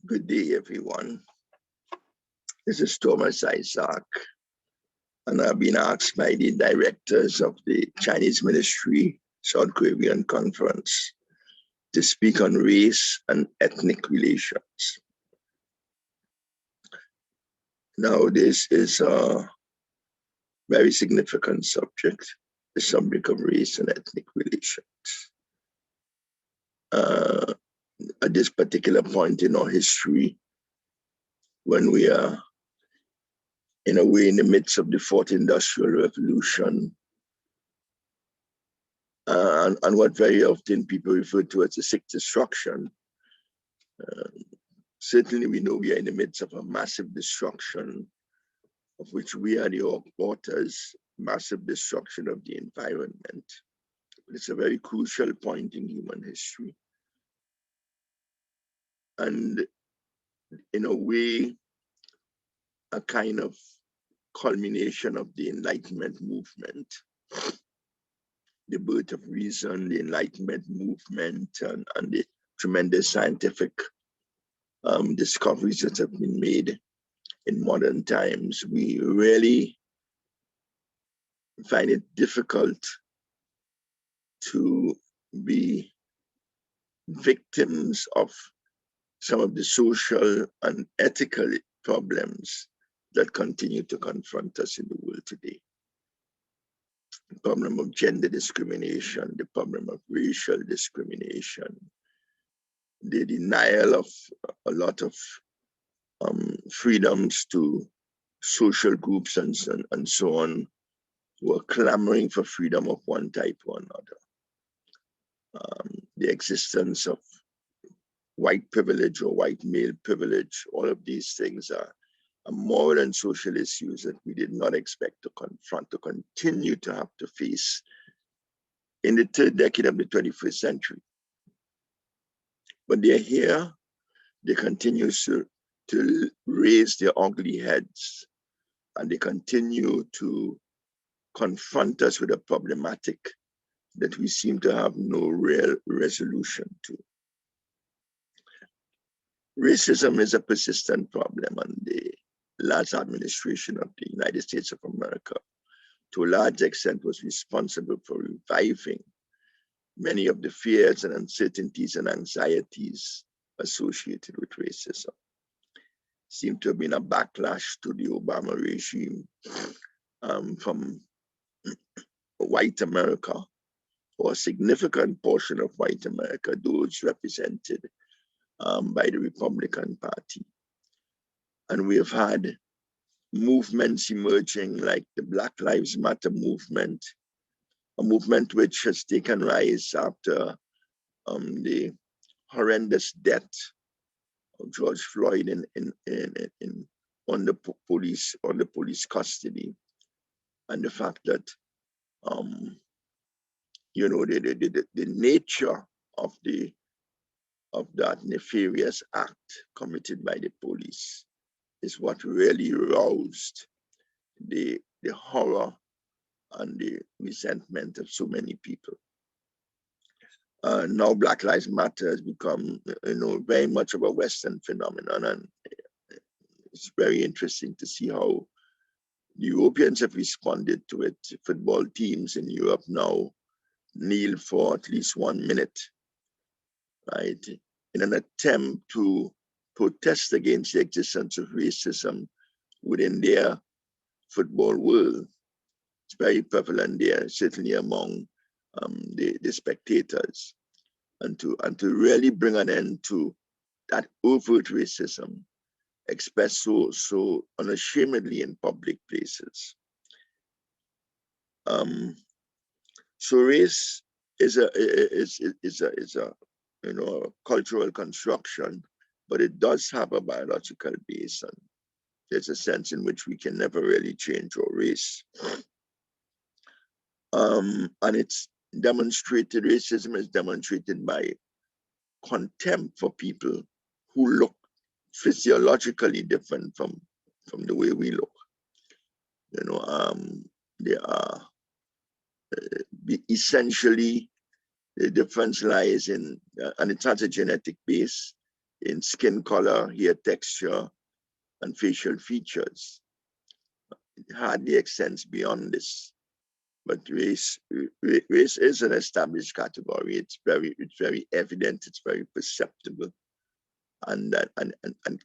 Good day, everyone. This is Thomas Isaac, and I've been asked by the directors of the Chinese Ministry South Caribbean Conference to speak on race and ethnic relations. Now, this is a very significant subject, the subject of race and ethnic relations. At this particular point in our history, when we are in a way in the midst of the fourth industrial revolution, and what very often people refer to as the sixth destruction. Certainly we know we are in the midst of a massive destruction, of which we are the authors, massive destruction of the environment. It's a very crucial point in human history. And in a way, a kind of culmination of the Enlightenment movement, the birth of reason, the Enlightenment movement, and the tremendous scientific discoveries that have been made in modern times. We really find it difficult to be victims of some of the social and ethical problems that continue to confront us in the world today. The problem of gender discrimination, the problem of racial discrimination, the denial of a lot of freedoms to social groups and so on, who are clamoring for freedom of one type or another. The existence of white privilege or white male privilege, all of these things are moral and social issues that we did not expect to confront, to continue to have to face in the third decade of the 21st century. But they're here, they continue to raise their ugly heads, and they continue to confront us with a problematic that we seem to have no real resolution to. Racism is a persistent problem, and the last administration of the United States of America, to a large extent, was responsible for reviving many of the fears and uncertainties and anxieties associated with racism. Seemed to have been a backlash to the Obama regime from white America, or a significant portion of white America, those represented by the Republican Party. And we have had movements emerging like the Black Lives Matter movement, a movement which has taken rise after the horrendous death of George Floyd under police custody, and the fact that the nature of that nefarious act committed by the police is what really roused the horror and the resentment of so many people. Now Black Lives Matter has become, very much of a Western phenomenon, and it's very interesting to see how the Europeans have responded to it. Football teams in Europe now kneel for at least 1 minute, right, in an attempt to protest against the existence of racism within their football world. It's very prevalent there, certainly among the spectators, and to really bring an end to that overt racism expressed so unashamedly in public places. So race is a cultural construction, but it does have a biological base, and there's a sense in which we can never really change our race. And it's demonstrated, racism is demonstrated by contempt for people who look physiologically different from the way we look. They are essentially, the difference lies in, and it has a genetic base, in skin color, hair texture, and facial features. It hardly extends beyond this. But race is an established category. It's very evident. It's very perceptible, and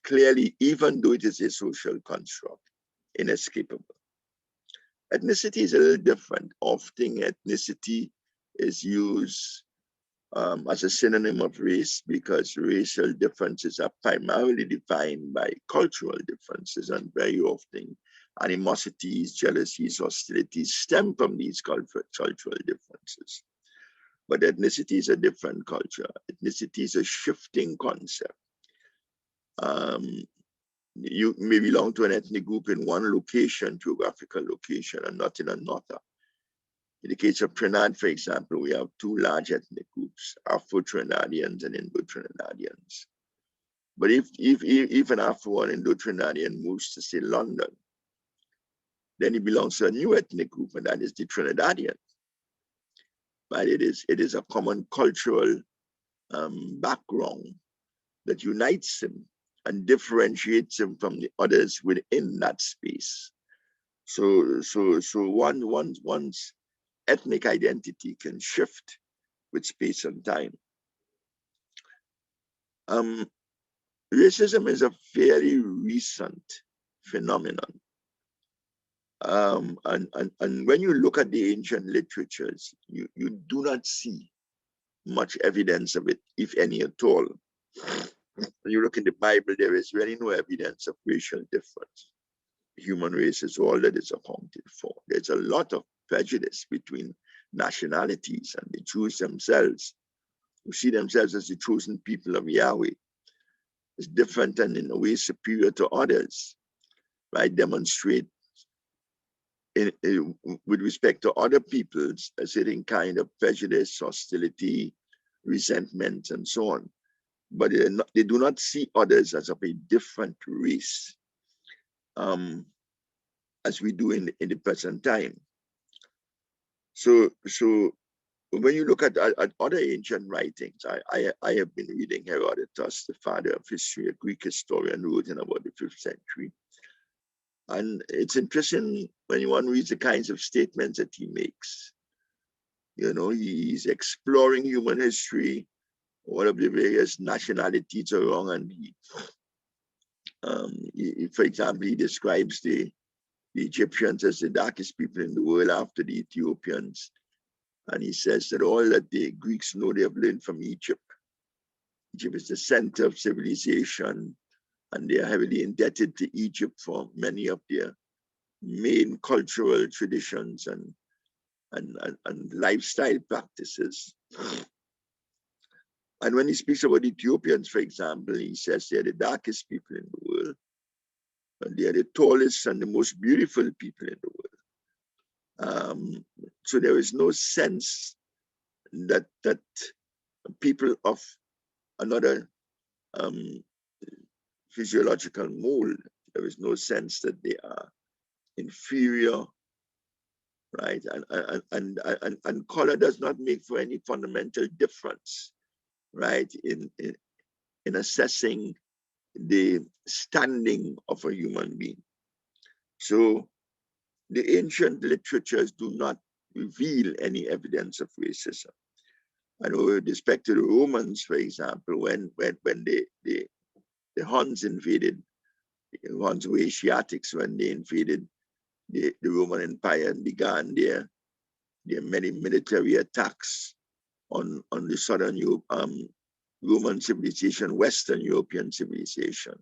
clearly, even though it is a social construct, inescapable. Ethnicity is a little different. Often, ethnicity is used as a synonym of race because racial differences are primarily defined by cultural differences, and very often animosities, jealousies, hostilities stem from these cultural differences. But ethnicity is a different culture. Ethnicity is a shifting concept. You may belong to an ethnic group in one location, geographical location, and not in another. In the case of Trinidad, for example, we have two large ethnic groups, Afro-Trinidadians and Indo-Trinidadians. But if an Afro and Indo-Trinidadian moves to, say, London, then he belongs to a new ethnic group, and that is the Trinidadian. But it is a common cultural background that unites him and differentiates him from the others within that space. So one's ethnic identity can shift with space and time. Racism is a very recent phenomenon. And when you look at the ancient literatures, you do not see much evidence of it, if any at all. When you look in the Bible, there is really no evidence of racial difference. Human race is all that is accounted for. There's a lot of prejudice between nationalities, and the Jews themselves, who see themselves as the chosen people of Yahweh, is different and in a way superior to others, right? Demonstrate with respect to other peoples a certain kind of prejudice, hostility, resentment, and so on. But they do not see others as of a different race, as we do in the present time. So when you look at other ancient writings, I have been reading Herodotus, the father of history, a Greek historian who wrote in about the 5th century. And it's interesting when one reads the kinds of statements that he makes. You know, he's exploring human history, all of the various nationalities around, and for example, he describes the Egyptians as the darkest people in the world after the Ethiopians. And he says that all that the Greeks know they have learned from Egypt. Egypt is the center of civilization, and they are heavily indebted to Egypt for many of their main cultural traditions and lifestyle practices. And when he speaks about Ethiopians, for example, he says they're the darkest people in the world, and they are the tallest and the most beautiful people in the world. So there is no sense that people of another physiological mold, there is no sense that they are inferior, right? And color does not make for any fundamental difference, right, in assessing the standing of a human being. So the ancient literatures do not reveal any evidence of racism. And with respect to the Romans, for example, when the Huns invaded, the Huns were Asiatics when they invaded the Roman Empire and began their many military attacks on the southern Roman civilization, Western European civilization.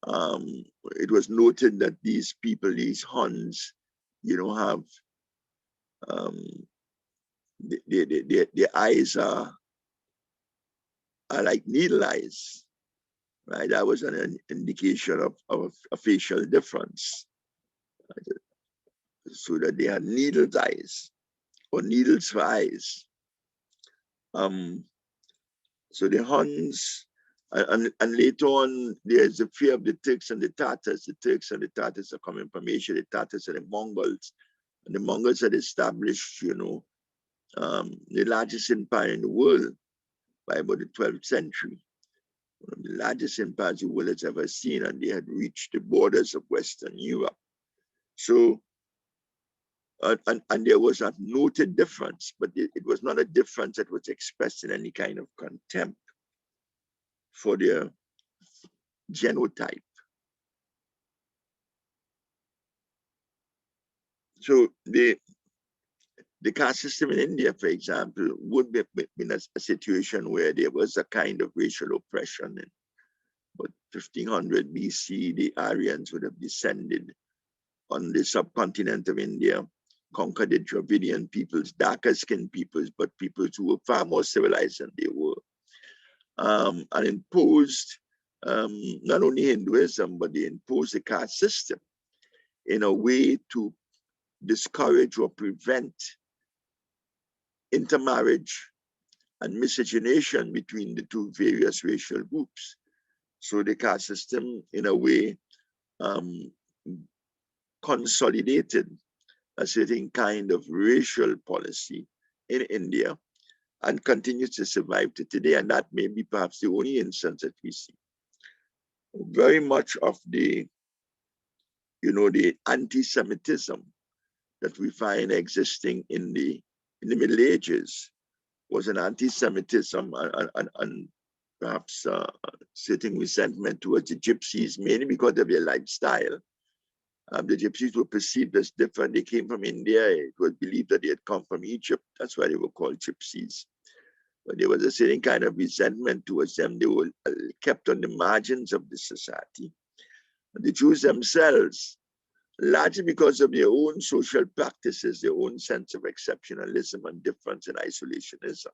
It was noted that these people, these Huns, you know, have their eyes are like needle eyes, right? That was an indication of a facial difference, right? So that they had needle eyes or needles for eyes. So the Huns, and later on, there's the fear of the Turks and the Tatars. The Turks and the Tatars are coming from Asia. The Tatars are the Mongols. And the Mongols had established, you know, the largest empire in the world by about the 12th century, one of the largest empires the world has ever seen, and they had reached the borders of Western Europe. So, and there was a noted difference, but it was not a difference that was expressed in any kind of contempt for their genotype. So the caste system in India, for example, would be in a situation where there was a kind of racial oppression. In about 1500 BC, the Aryans would have descended on the subcontinent of India, conquered the Dravidian peoples, darker skinned peoples, but peoples who were far more civilized than they were, and imposed not only Hinduism, but they imposed the caste system in a way to discourage or prevent intermarriage and miscegenation between the two various racial groups. So the caste system, in a way, consolidated a certain kind of racial policy in India and continues to survive to today. And that may be perhaps the only instance that we see. Very much of the, the anti-Semitism that we find existing in the Middle Ages was an anti-Semitism and perhaps certain resentment towards the gypsies, mainly because of their lifestyle. The gypsies were perceived as different. They came from India. It was believed that they had come from Egypt. That's why they were called gypsies. But there was a certain kind of resentment towards them. They were kept on the margins of the society. And the Jews themselves, largely because of their own social practices, their own sense of exceptionalism and difference and isolationism,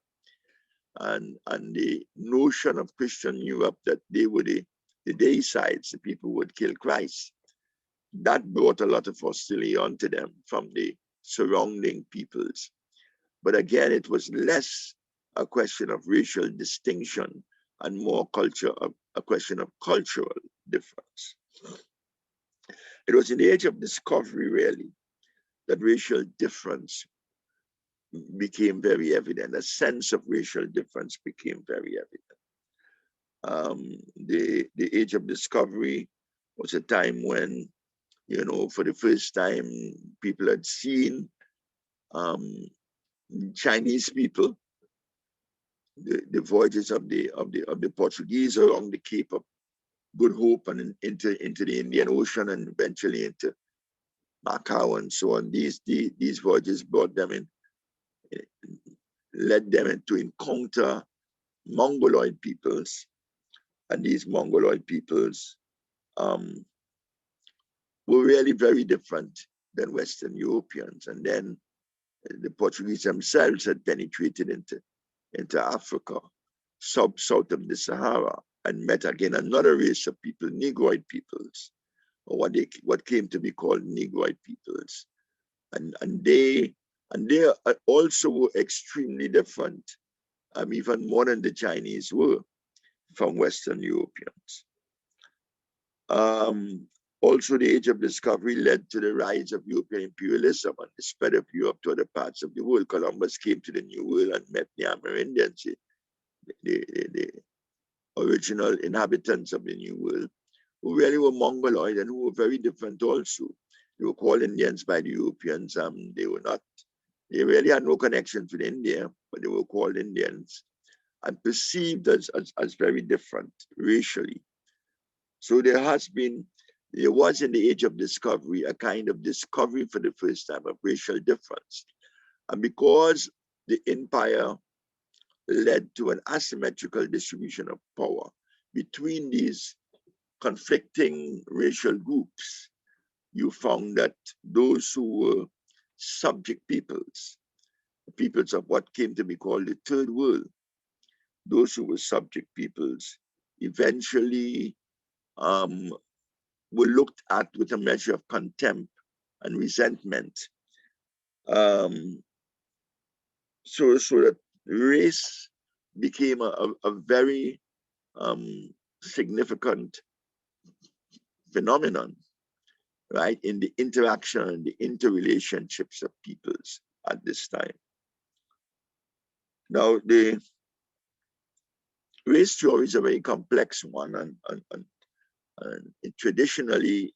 and the notion of Christian Europe that they were the deicides, the people who would kill Christ. That brought a lot of hostility onto them from the surrounding peoples. But again, it was less a question of racial distinction and more a question of cultural difference. It was in the age of discovery, really, that racial difference became very evident. A sense of racial difference became very evident. The age of discovery was a time when, for the first time, people had seen Chinese people. The voyages of the Portuguese along the Cape of Good Hope and into the Indian Ocean and eventually into Macau and so on. These voyages brought them in, led them to encounter Mongoloid peoples, and these Mongoloid peoples were really very different than Western Europeans. And then the Portuguese themselves had penetrated into Africa, south of the Sahara, and met again another race of people, Negroid peoples, or what came to be called Negroid peoples, and they also were extremely different, even more than the Chinese were, from Western Europeans. Also, the age of discovery led to the rise of European imperialism and the spread of Europe to other parts of the world. Columbus came to the New World and met the Amerindians, the original inhabitants of the New World, who really were Mongoloid and who were very different also. They were called Indians by the Europeans. They really had no connection with India, but they were called Indians and perceived as very different racially. So there was in the age of discovery a kind of discovery for the first time of racial difference. And because the empire led to an asymmetrical distribution of power between these conflicting racial groups, you found that those who were subject peoples of what came to be called the Third World, those who were subject peoples, eventually were looked at with a measure of contempt and resentment. So that race became a very significant phenomenon, right, in the interaction and the interrelationships of peoples at this time. Now, the race theory is a very complex one, and traditionally,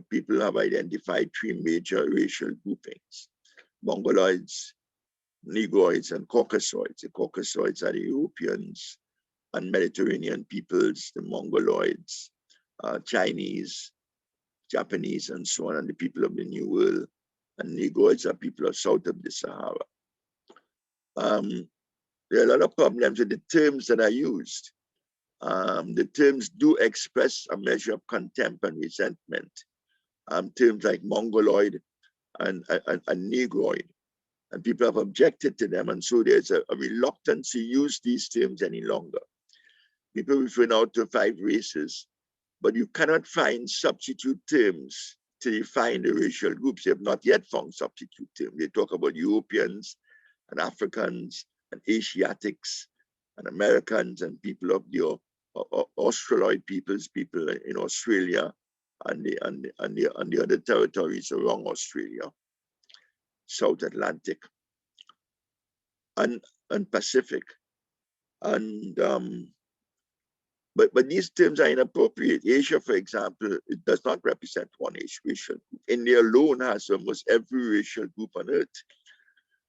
people have identified three major racial groupings: Mongoloids, Negroids, and Caucasoids. The Caucasoids are the Europeans and Mediterranean peoples, the Mongoloids, Chinese, Japanese, and so on, and the people of the New World. And Negroids are people of south of the Sahara. There are a lot of problems with the terms that are used. The terms do express a measure of contempt and resentment. Terms like Mongoloid and Negroid, and people have objected to them, and so there's a reluctance to use these terms any longer. People refer now to 5 races, but you cannot find substitute terms to define the racial groups. They have not yet found substitute terms. They talk about Europeans and Africans and Asiatics and Americans and people of the Australoid peoples, people in Australia and the other territories around Australia, South Atlantic and Pacific. And but these terms are inappropriate. Asia, for example, it does not represent one racial group. India alone has almost every racial group on earth,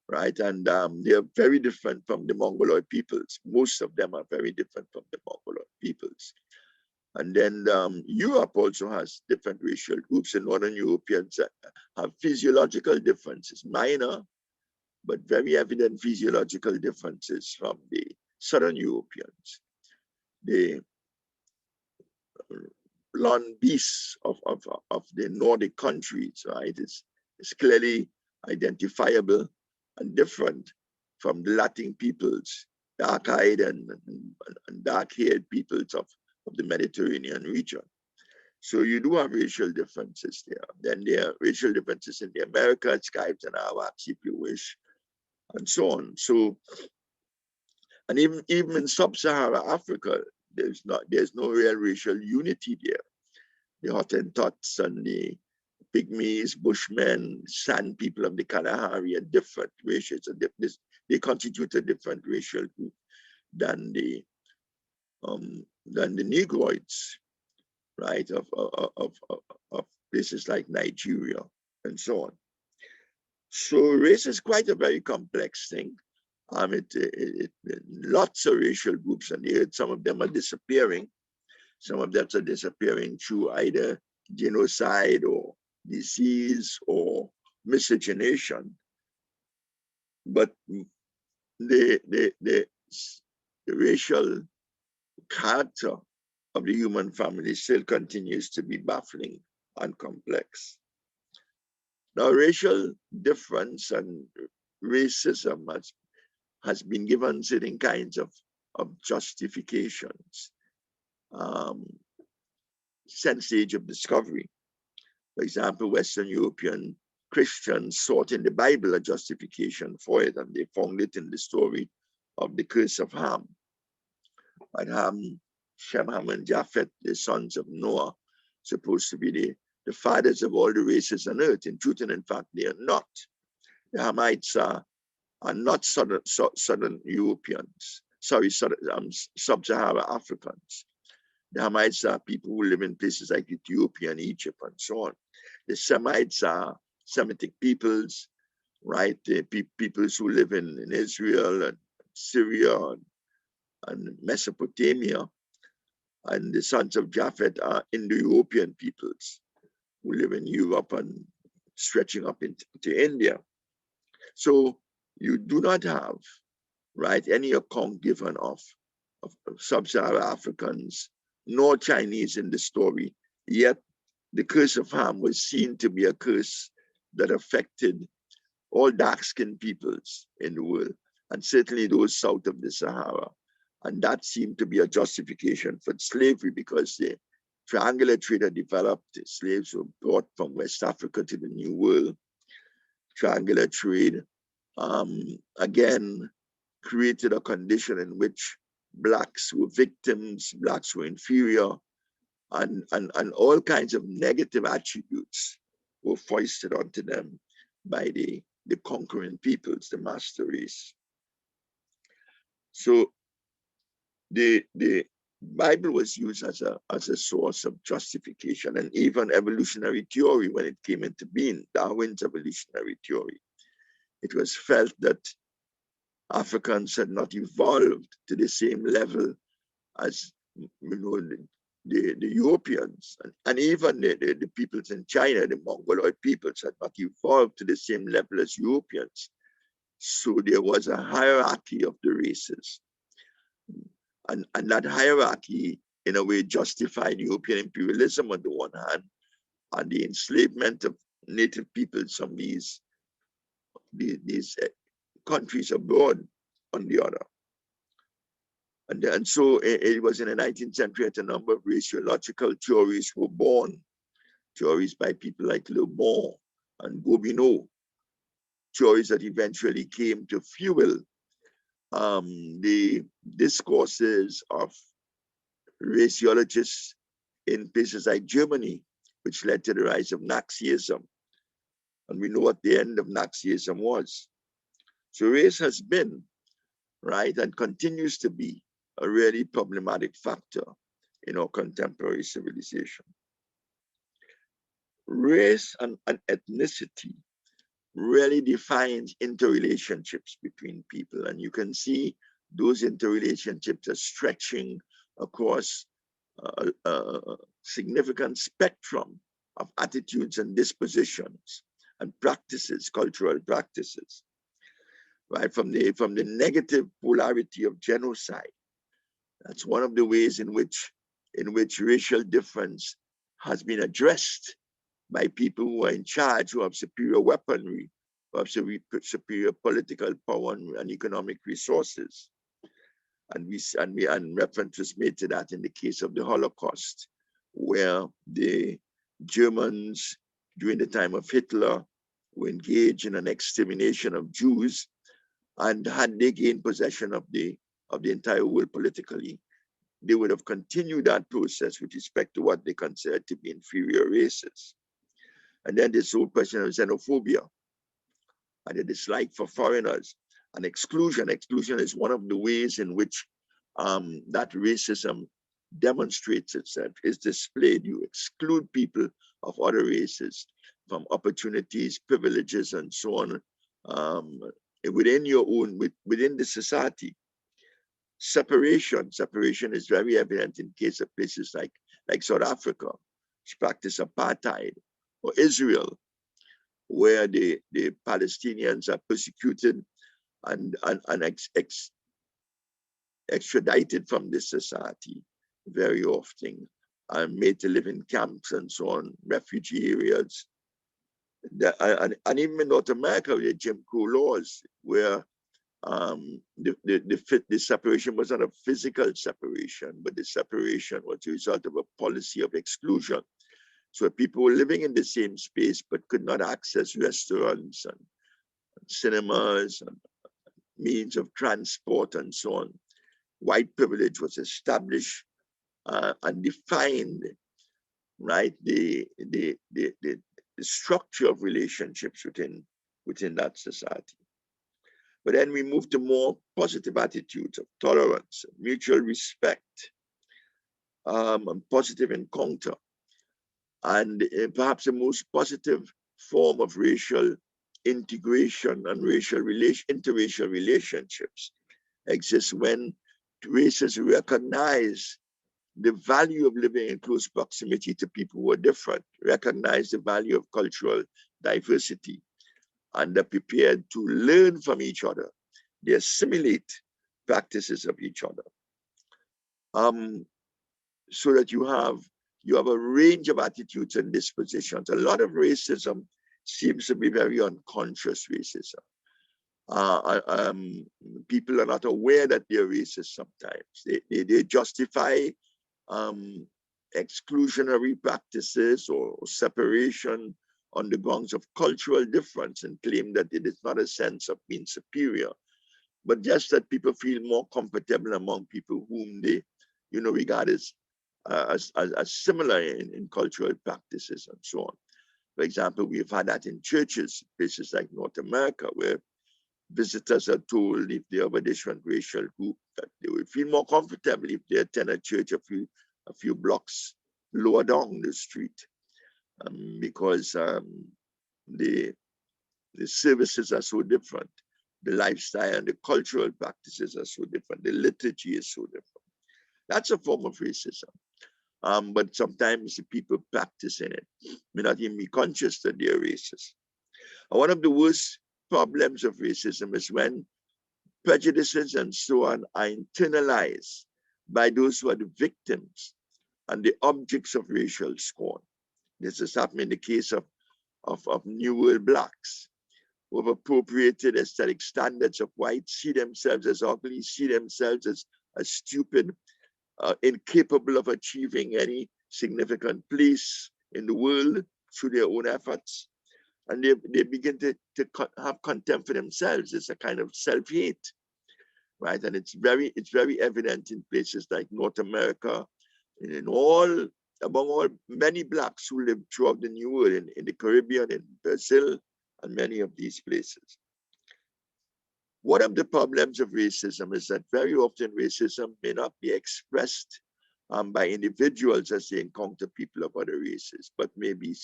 right? And they are very different from the Mongoloid peoples. Most of them are very different from the Mongoloid peoples. And then Europe also has different racial groups. The Northern Europeans have physiological differences, minor, but very evident physiological differences from the Southern Europeans. The blonde beasts of the Nordic countries, right, is clearly identifiable and different from the Latin peoples, dark-eyed and dark-haired peoples of the Mediterranean region. So you do have racial differences there. Then there are racial differences in the Americas, Skypes and Arabs, if you wish, and so on. So, and even in sub-Saharan Africa, there's no real racial unity there. The Hottentots and the Pygmies, Bushmen, San people of the Kalahari are different races. They constitute a different racial group than the Negroids, right, of places like Nigeria and so on. So race is quite a very complex thing. Lots of racial groups, and some of them are disappearing. Some of them are disappearing through either genocide or disease or miscegenation. But the racial character of the human family still continues to be baffling and complex. Now, racial difference and racism has been given certain kinds of justifications since the age of discovery. For example, Western European Christians sought in the Bible a justification for it, and they found it in the story of the curse of Ham. And Ham, Shem, Ham, and Japheth, the sons of Noah, supposed to be the fathers of all the races on earth. In truth and in fact, they are not. The Hamites are not Southern Europeans, sub-Saharan Africans. The Hamites are people who live in places like Ethiopia and Egypt and so on. The Semites are Semitic peoples, right? The peoples who live in Israel and Syria and Mesopotamia. And the sons of Japheth are Indo-European peoples who live in Europe and stretching up into India. So you do not have, right, any account given of sub-Saharan Africans nor Chinese in the story, yet the curse of Ham was seen to be a curse that affected all dark-skinned peoples in the world, and certainly those south of the Sahara. And that seemed to be a justification for slavery, because the triangular trade had developed. The slaves were brought from West Africa to the New World. Triangular trade, again, created a condition in which Blacks were victims, Blacks were inferior, and all kinds of negative attributes were foisted onto them by the conquering peoples, the master race. So the Bible was used as a source of justification, and even evolutionary theory when it came into being, Darwin's evolutionary theory. It was felt that Africans had not evolved to the same level as the Europeans, and even the peoples in China, the Mongoloid peoples, had not evolved to the same level as Europeans. So there was a hierarchy of the races. And that hierarchy, in a way, justified European imperialism on the one hand, and the enslavement of native peoples from these countries abroad on the other. And so it was in the 19th century that a number of raciological theories were born, theories by people like Le Bon and Gobineau, theories that eventually came to fuel the discourses of raciologists in places like Germany, which led to the rise of Nazism. And we know what the end of Nazism was. So race has been, right, and continues to be a really problematic factor in our contemporary civilization. Race and ethnicity really defines interrelationships between people. And you can see those interrelationships are stretching across a significant spectrum of attitudes and dispositions and practices, cultural practices, right? From the negative polarity of genocide. That's one of the ways in which racial difference has been addressed by people who are in charge, who have superior weaponry, who have superior political power and economic resources. And reference was made to that in the case of the Holocaust, where the Germans during the time of Hitler were engaged in an extermination of Jews, and had they gained possession of the entire world politically, they would have continued that process with respect to what they considered to be inferior races. And then this whole question of xenophobia and the dislike for foreigners and exclusion. Exclusion is one of the ways in which that racism demonstrates itself, is displayed. You exclude people of other races from opportunities, privileges, and so on within your own, within the society. Separation is very evident in case of places like South Africa, which practice apartheid, or Israel, where the Palestinians are persecuted and extradited from this society very often, and made to live in camps and so on, refugee areas. And even in North America, with the Jim Crow laws, where the separation was not a physical separation, but the separation was a result of a policy of exclusion. So people were living in the same space but could not access restaurants and cinemas and means of transport and so on. White privilege was established and defined, right, the structure of relationships within that society. But then we move to more positive attitudes of tolerance, mutual respect, and positive encounter. And perhaps the most positive form of racial integration and interracial relationships exists when races recognize the value of living in close proximity to people who are different, recognize the value of cultural diversity, and are prepared to learn from each other. They assimilate practices of each other. So that you have a range of attitudes and dispositions. A lot of racism seems to be very unconscious racism. People are not aware that they're racist sometimes. They justify exclusionary practices or separation on the grounds of cultural difference and claim that it is not a sense of being superior, but just that people feel more comfortable among people whom they regard as similar in cultural practices and so on. For example, we've had that in churches, places like North America, where visitors are told if they have a different racial group, that they would feel more comfortable if they attend a church a few blocks lower down the street, because the services are so different. The lifestyle and the cultural practices are so different. The liturgy is so different. That's a form of racism. But sometimes the people practicing it may not even be conscious that they're racist. And one of the worst problems of racism is when prejudices and so on are internalized by those who are the victims and the objects of racial scorn. This has happened in the case of New World blacks who have appropriated aesthetic standards of whites, see themselves as ugly, see themselves as stupid, incapable of achieving any significant place in the world through their own efforts. And they begin to have contempt for themselves. It's a kind of self-hate, right? And it's very evident in places like North America, and among all many blacks who live throughout the New World, in the Caribbean, in Brazil, and many of these places. One of the problems of racism is that very often racism may not be expressed by individuals as they encounter people of other races, but may be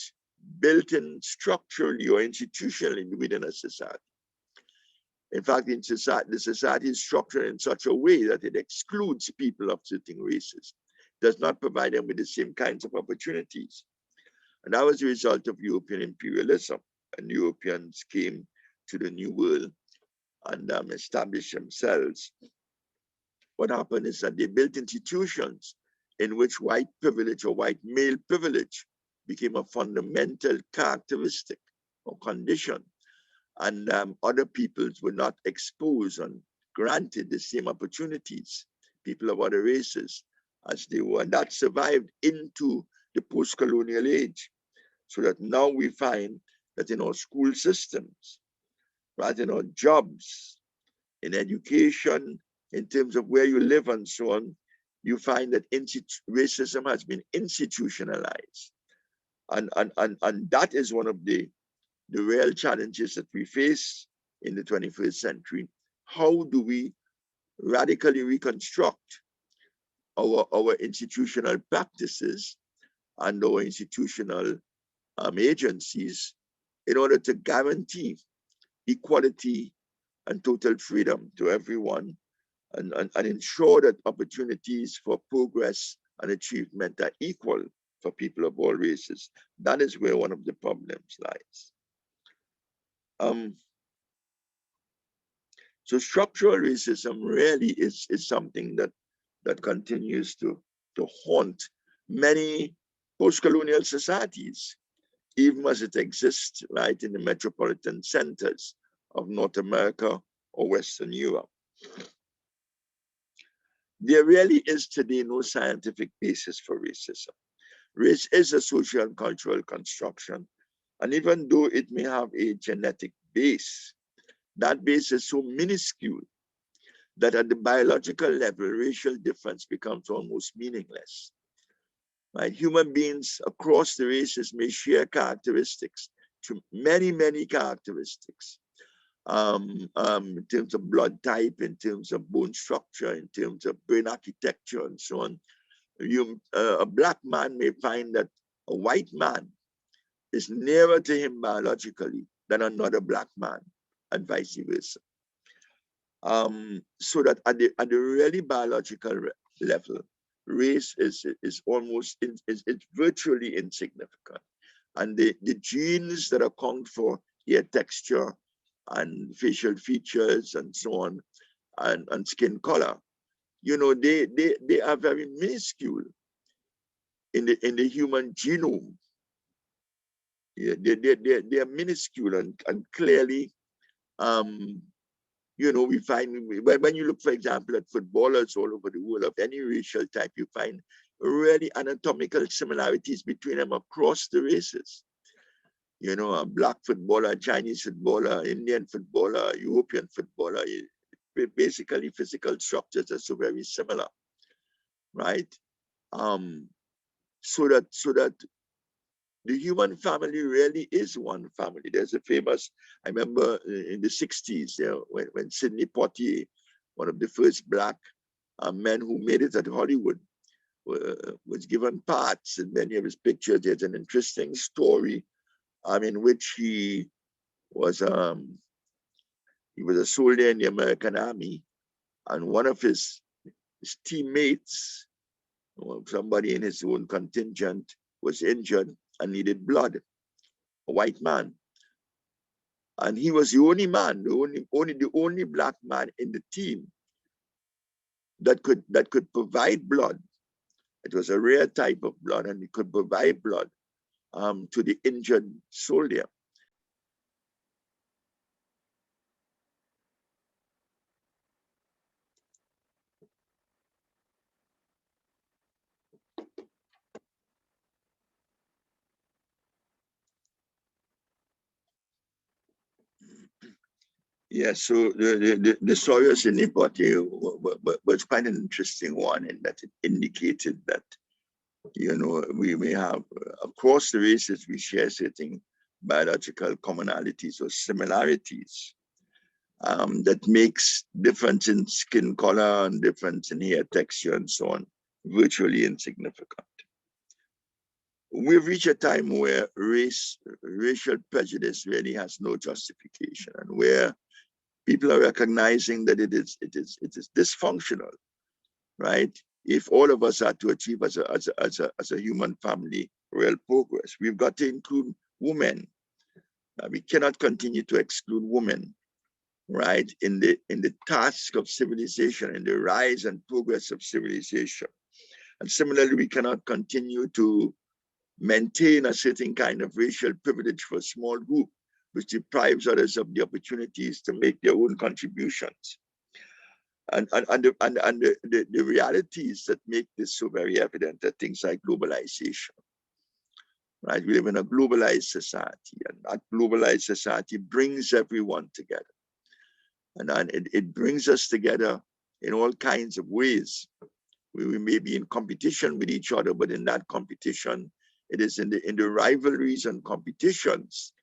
built in structurally or institutionally within a society. In fact, the society is structured in such a way that it excludes people of certain races, does not provide them with the same kinds of opportunities. And that was the result of European imperialism. And Europeans came to the New World and established themselves. What happened is that they built institutions in which white privilege or white male privilege became a fundamental characteristic or condition. And other peoples were not exposed and granted the same opportunities, people of other races, as they were. And that survived into the post-colonial age. So that now we find that in our school systems, right, in our jobs, in education, in terms of where you live and so on, you find that racism has been institutionalized. And that is one of the real challenges that we face in the 21st century. How do we radically reconstruct our institutional practices and our institutional agencies in order to guarantee equality and total freedom to everyone, and ensure that opportunities for progress and achievement are equal for people of all races? That is where one of the problems lies. So structural racism really is something that continues to haunt many post-colonial societies, even as it exists right in the metropolitan centers of North America or Western Europe. There really is today no scientific basis for racism. Race is a social and cultural construction, and even though it may have a genetic base, that base is so minuscule that at the biological level, racial difference becomes almost meaningless. Right? Human beings across the races may share characteristics, many characteristics, in terms of blood type, in terms of bone structure, in terms of brain architecture, and so on. A black man may find that a white man is nearer to him biologically than another black man, and vice versa. So that at the really biological level, race is virtually insignificant. And the genes that account for hair texture and facial features and so on, and skin color, they are very minuscule in the human genome. Yeah, they are minuscule, and clearly, we find when you look, for example, at footballers all over the world of any racial type, you find really anatomical similarities between them across the races. A black footballer, Chinese footballer, Indian footballer, European footballer, basically physical structures are so very similar, right? So that the human family really is one family. There's a famous, I remember in the 60s, when Sidney Poitier, one of the first black men who made it at Hollywood, was given parts in many of his pictures. There's an interesting story in which he was a soldier in the American Army, and one of his teammates, or somebody in his own contingent, was injured and needed blood, a white man. And he was the only man, the only black man in the team that could provide blood. It was a rare type of blood, and he could provide blood to the injured soldier. Yeah, so the story of Sidney Poitier was quite an interesting one in that it indicated that, we may have, across the races, we share certain biological commonalities or similarities that makes difference in skin color and difference in hair texture and so on virtually insignificant. We've reached a time where racial prejudice really has no justification, and where people are recognizing that it is dysfunctional, right? If all of us are to achieve as a human family real progress, we've got to include women. We cannot continue to exclude women, right? In the task of civilization, in the rise and progress of civilization. And similarly, we cannot continue to maintain a certain kind of racial privilege for a small group, which deprives others of the opportunities to make their own contributions. And the realities that make this so very evident are things like globalization, right? We live in a globalized society, and that globalized society brings everyone together. And it brings us together in all kinds of ways. We may be in competition with each other, but in that competition, it is in the rivalries and competitions,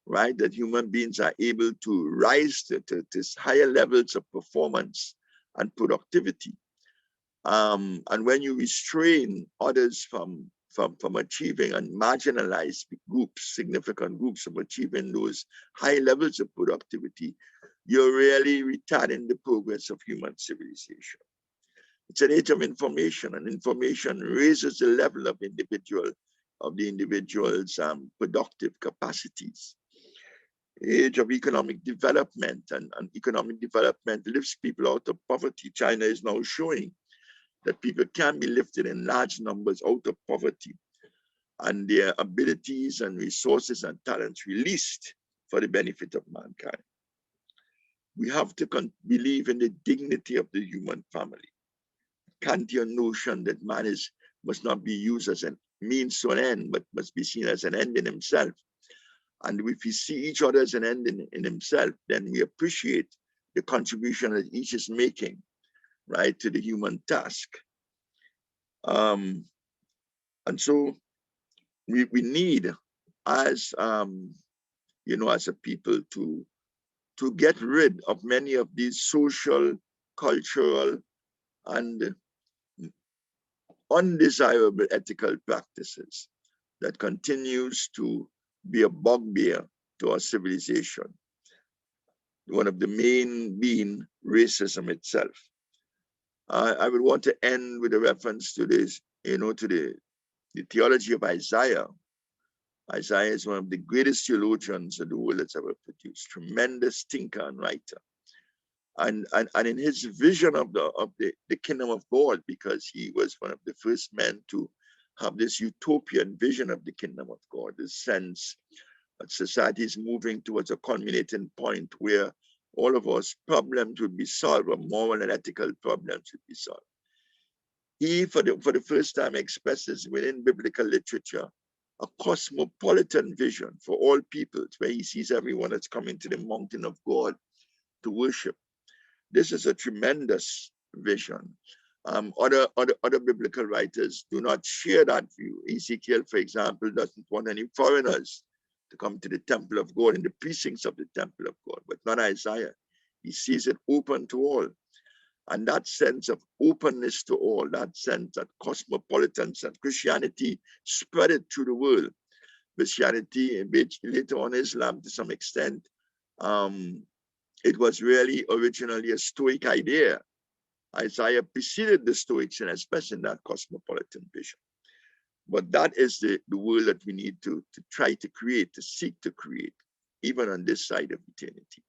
right, that human beings are able to rise to higher levels of performance and productivity. And when you restrain others from achieving, and marginalized groups, significant groups, from achieving those high levels of productivity, you're really retarding the progress of human civilization. It's an age of information, and information raises the level of the individual's productive capacities. Age of economic development, and economic development lifts people out of poverty. China is now showing that people can be lifted in large numbers out of poverty, and their abilities and resources and talents released for the benefit of mankind. We have to believe in the dignity of the human family. Kantian notion that man must not be used as a means to an end, but must be seen as an end in himself. And if we see each other as an end in himself, then we appreciate the contribution that each is making, right, to the human task. And so we need, as as a people, to get rid of many of these social, cultural, and undesirable ethical practices that continues to be a bugbear to our civilization. One of the main being racism itself. I would want to end with a reference to this, to the theology of Isaiah. Isaiah is one of the greatest theologians that the world has ever produced, tremendous thinker and writer. And in his vision of the kingdom of God, because he was one of the first men to have this utopian vision of the kingdom of God, this sense that society is moving towards a culminating point where all of us problems would be solved, or moral and ethical problems would be solved. He, for the first time, expresses within biblical literature a cosmopolitan vision for all peoples, where he sees everyone that's coming to the mountain of God to worship. This is a tremendous vision. Other biblical writers do not share that view. Ezekiel, for example, doesn't want any foreigners to come to the temple of God, in the precincts of the temple of God, but not Isaiah. He sees it open to all. And that sense of openness to all, that sense that cosmopolitans and Christianity spread it through the world. Christianity, which later on Islam to some extent, it was really originally a Stoic idea. Isaiah preceded the Stoics, and especially in that cosmopolitan vision. But that is the world that we need to try to create, to seek to create, even on this side of eternity.